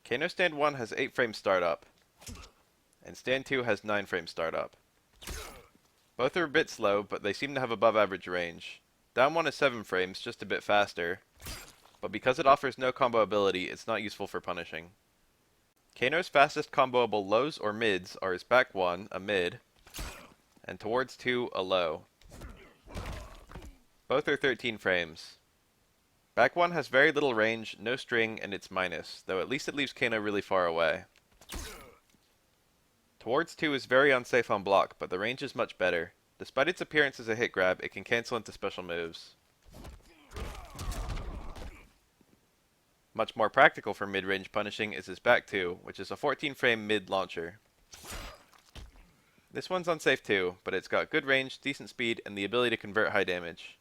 Kano stand 1 has 8 frames startup, and stand 2 has 9 frames startup. Both are a bit slow, but they seem to have above average range. Down 1 is 7 frames, just a bit faster, but because it offers no combo ability, it's not useful for punishing. Kano's fastest comboable lows or mids are his back 1, a mid, and towards 2, a low. Both are 13 frames. Back 1 has very little range, no string, and it's minus, though at least it leaves Kano really far away. Towards 2 is very unsafe on block, but the range is much better. Despite its appearance as a hit grab, it can cancel into special moves. Much more practical for mid-range punishing is his back 2, which is a 14-frame mid-launcher. This one's unsafe too, but it's got good range, decent speed, and the ability to convert high damage.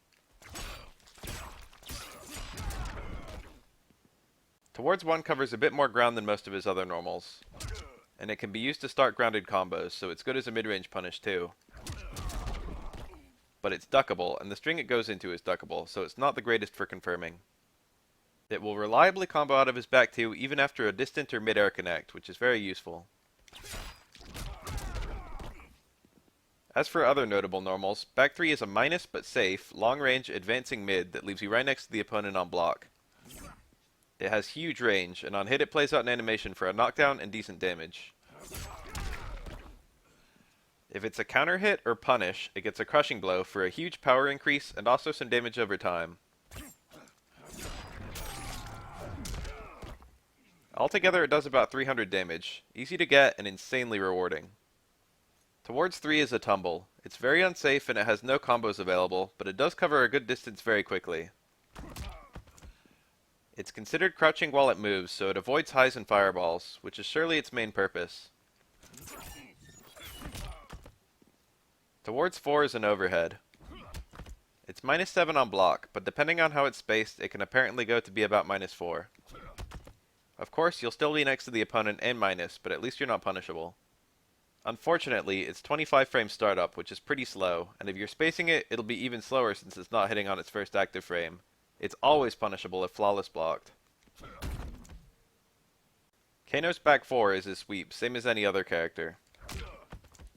Towards 1 covers a bit more ground than most of his other normals, and it can be used to start grounded combos, so it's good as a mid-range punish too. But it's duckable, and the string it goes into is duckable, so it's not the greatest for confirming. It will reliably combo out of his back 2 even after a distant or mid-air connect, which is very useful. As for other notable normals, back 3 is a minus but safe, long-range, advancing mid that leaves you right next to the opponent on block. It has huge range, and on hit it plays out an animation for a knockdown and decent damage. If it's a counter hit or punish, it gets a crushing blow for a huge power increase and also some damage over time. Altogether it does about 300 damage, easy to get and insanely rewarding. Towards 3 is a tumble. It's very unsafe and it has no combos available, but it does cover a good distance very quickly. It's considered crouching while it moves, so it avoids highs and fireballs, which is surely its main purpose. Towards 4 is an overhead. It's minus 7 on block, but depending on how it's spaced, it can apparently go to be about minus 4. Of course, you'll still be next to the opponent and minus, but at least you're not punishable. Unfortunately, it's 25 frame startup, which is pretty slow, and if you're spacing it, it'll be even slower since it's not hitting on its first active frame. It's always punishable if flawless blocked. Kano's back 4 is his sweep, same as any other character.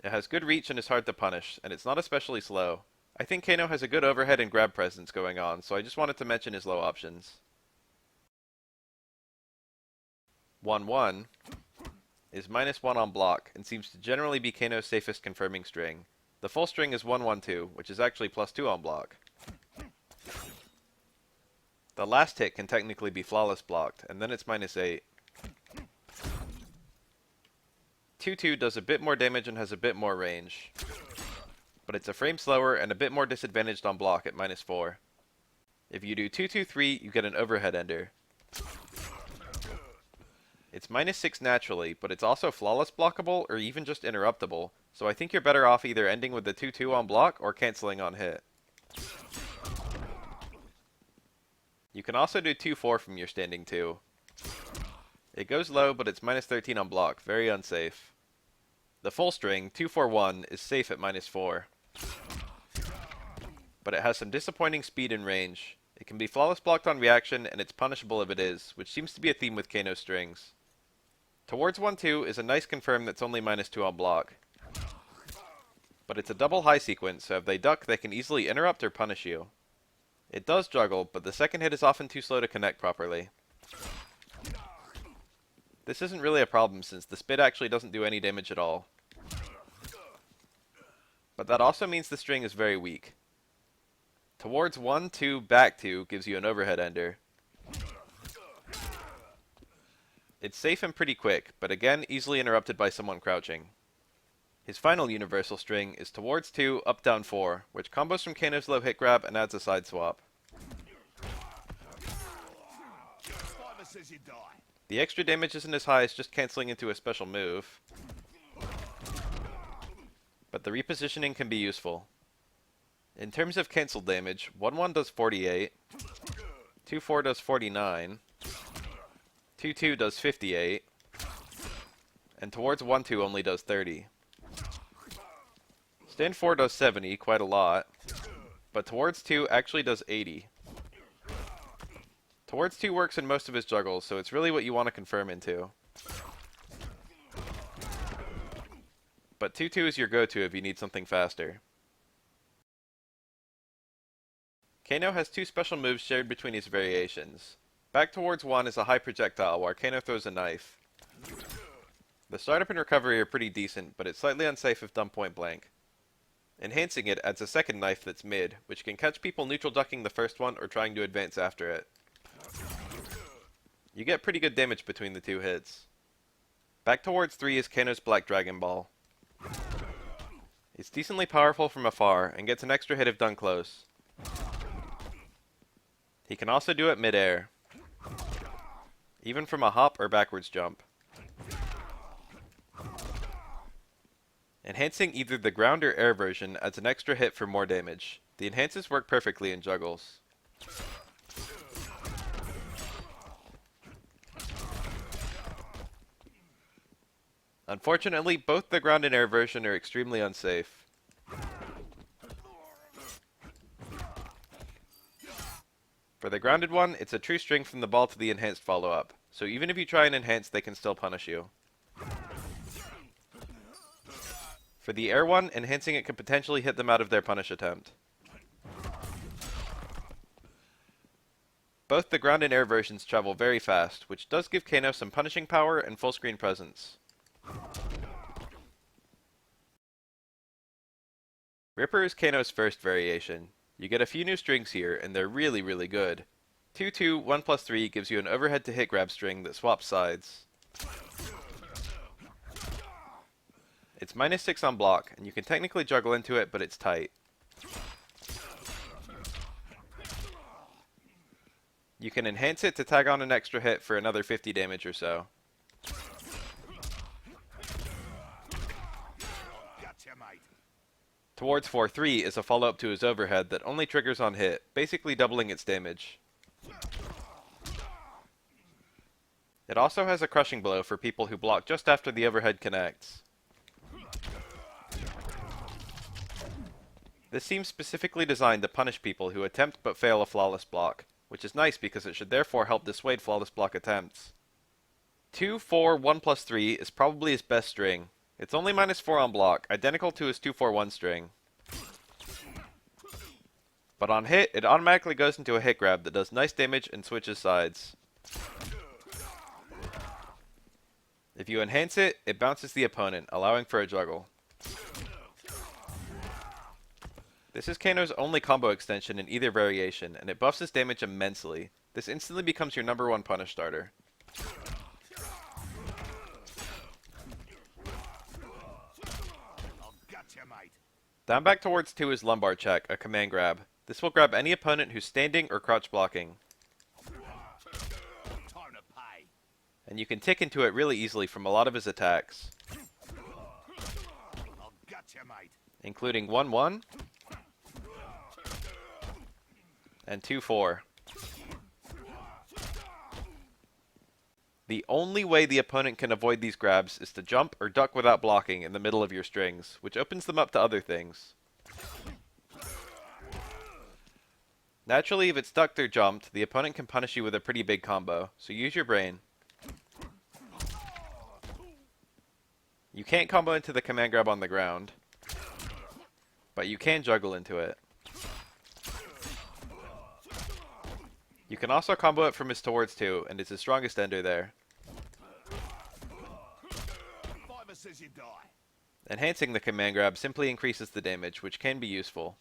It has good reach and is hard to punish, and it's not especially slow. I think Kano has a good overhead and grab presence going on, so I just wanted to mention his low options. 1-1 is minus 1 on block, and seems to generally be Kano's safest confirming string. The full string is 1-1-2, which is actually plus 2 on block. The last hit can technically be flawless blocked, and then it's minus 8. 2-2 does a bit more damage and has a bit more range, but it's a frame slower and a bit more disadvantaged on block at minus 4. If you do 2-2-3, you get an overhead ender. It's minus 6 naturally, but it's also flawless blockable or even just interruptible, so I think you're better off either ending with the 2-2 on block or cancelling on hit. You can also do 2-4 from your standing 2. It goes low, but it's minus 13 on block, very unsafe. The full string, 2-4-1, is safe at minus 4. But it has some disappointing speed and range. It can be flawless blocked on reaction, and it's punishable if it is, which seems to be a theme with Kano strings. Towards 1-2 is a nice confirm that's only minus 2 on block. But it's a double high sequence, so if they duck, they can easily interrupt or punish you. It does juggle, but the second hit is often too slow to connect properly. This isn't really a problem since the spit actually doesn't do any damage at all. But that also means the string is very weak. Towards 1-2 back 2 gives you an overhead ender. It's safe and pretty quick, but again easily interrupted by someone crouching. His final universal string is towards 2 up down 4, which combos from Kano's low hit grab and adds a side swap. The extra damage isn't as high as just cancelling into a special move, but the repositioning can be useful. In terms of cancel damage, 1-1 does 48, 2-4 does 49, 2-2 does 58, and towards 1-2 only does 30. Stand 4 does 70, quite a lot, but towards 2 actually does 80. Towards 2 works in most of his juggles, so it's really what you want to confirm into. But 2-2 is your go-to if you need something faster. Kano has 2 special moves shared between his variations. Back towards 1 is a high projectile, while Kano throws a knife. The startup and recovery are pretty decent, but it's slightly unsafe if done point blank. Enhancing it adds a second knife that's mid, which can catch people neutral ducking the first one or trying to advance after it. You get pretty good damage between the 2 hits. Back towards 3 is Kano's Black Dragon Ball. It's decently powerful from afar, and gets an extra hit if done close. He can also do it mid-air, even from a hop or backwards jump. Enhancing either the ground or air version adds an extra hit for more damage. The enhances work perfectly in juggles. Unfortunately, both the ground and air version are extremely unsafe. For the grounded one, it's a true string from the ball to the enhanced follow-up, so even if you try and enhance, they can still punish you. For the air one, enhancing it can potentially hit them out of their punish attempt. Both the ground and air versions travel very fast, which does give Kano some punishing power and full screen presence. Ripper is Kano's first variation. You get a few new strings here, and they're really, really good. 2-2, 1+3 gives you an overhead to hit grab string that swaps sides. It's -6 on block, and you can technically juggle into it, but it's tight. You can enhance it to tag on an extra hit for another 50 damage or so. Towards 4-3 is a follow-up to his overhead that only triggers on hit, basically doubling its damage. It also has a crushing blow for people who block just after the overhead connects. This seems specifically designed to punish people who attempt but fail a flawless block, which is nice because it should therefore help dissuade flawless block attempts. 2-4, 1+3 is probably his best string. It's only -4 on block, identical to his 2-4-1 string. But on hit, it automatically goes into a hit grab that does nice damage and switches sides. If you enhance it, it bounces the opponent, allowing for a juggle. This is Kano's only combo extension in either variation, and it buffs his damage immensely. This instantly becomes your #1 punish starter. Down back towards 2 is lumbar check, a command grab. This will grab any opponent who's standing or crouch blocking. And you can tick into it really easily from a lot of his attacks, including 1-1 and 2-4. The only way the opponent can avoid these grabs is to jump or duck without blocking in the middle of your strings, which opens them up to other things. Naturally, if it's ducked or jumped, the opponent can punish you with a pretty big combo, so use your brain. You can't combo into the command grab on the ground, but you can juggle into it. You can also combo it from his towards 2, and it's his strongest ender there. Enhancing the command grab simply increases the damage, which can be useful.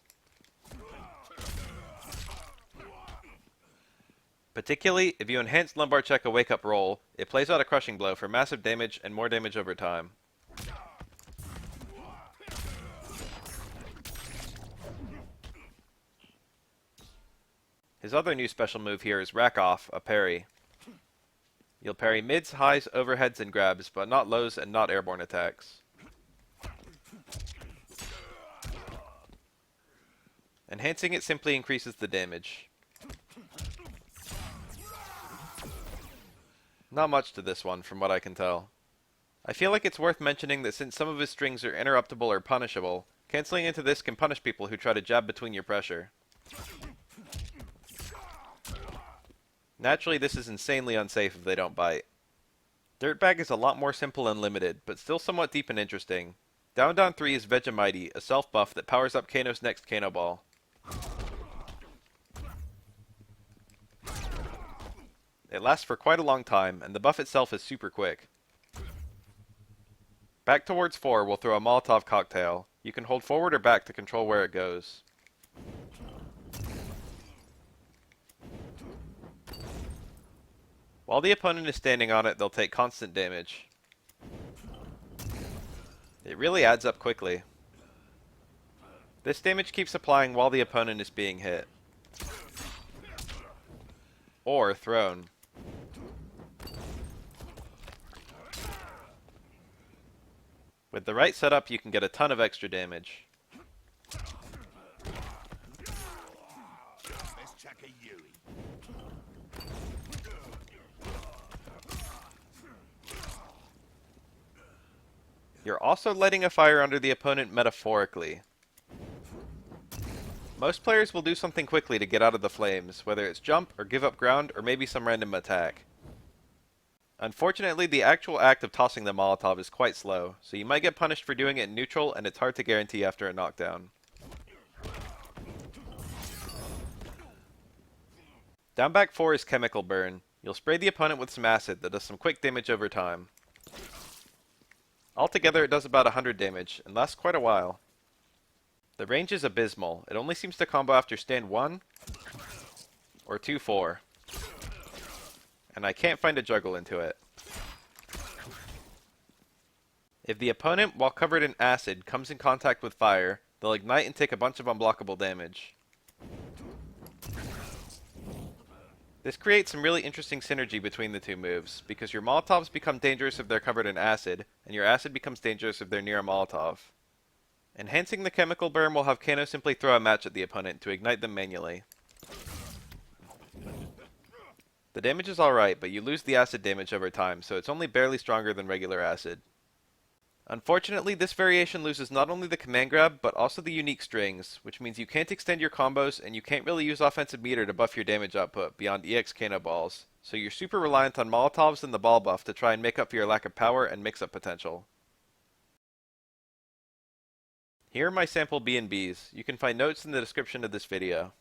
Particularly, if you enhance lumbar check a wake up roll, it plays out a crushing blow for massive damage and more damage over time. His other new special move here is Rack Off, a parry. You'll parry mids, highs, overheads, and grabs, but not lows and not airborne attacks. Enhancing it simply increases the damage. Not much to this one, from what I can tell. I feel like it's worth mentioning that since some of his strings are interruptible or punishable, canceling into this can punish people who try to jab between your pressure. Naturally, this is insanely unsafe if they don't bite. Dirtbag is a lot more simple and limited, but still somewhat deep and interesting. Down Down 3 is Vegemite, a self-buff that powers up Kano's next Kano Ball. It lasts for quite a long time, and the buff itself is super quick. Back towards 4 will throw a Molotov cocktail. You can hold forward or back to control where it goes. While the opponent is standing on it, they'll take constant damage. It really adds up quickly. This damage keeps applying while the opponent is being hit. Or thrown. With the right setup, you can get a ton of extra damage. You're also lighting a fire under the opponent metaphorically. Most players will do something quickly to get out of the flames, whether it's jump or give up ground or maybe some random attack. Unfortunately, the actual act of tossing the Molotov is quite slow, so you might get punished for doing it in neutral, and it's hard to guarantee after a knockdown. Down back 4 is Chemical Burn. You'll spray the opponent with some acid that does some quick damage over time. Altogether it does about 100 damage, and lasts quite a while. The range is abysmal. It only seems to combo after stand 1 or 2-4. And I can't find a juggle into it. If the opponent, while covered in acid, comes in contact with fire, they'll ignite and take a bunch of unblockable damage. This creates some really interesting synergy between the two moves, because your Molotovs become dangerous if they're covered in acid, and your acid becomes dangerous if they're near a Molotov. Enhancing the chemical burn will have Kano simply throw a match at the opponent to ignite them manually. The damage is alright, but you lose the acid damage over time, so it's only barely stronger than regular acid. Unfortunately, this variation loses not only the command grab, but also the unique strings, which means you can't extend your combos, and you can't really use offensive meter to buff your damage output beyond EX Kano balls, so you're super reliant on Molotovs and the ball buff to try and make up for your lack of power and mix-up potential. Here are my sample B&Bs. You can find notes in the description of this video.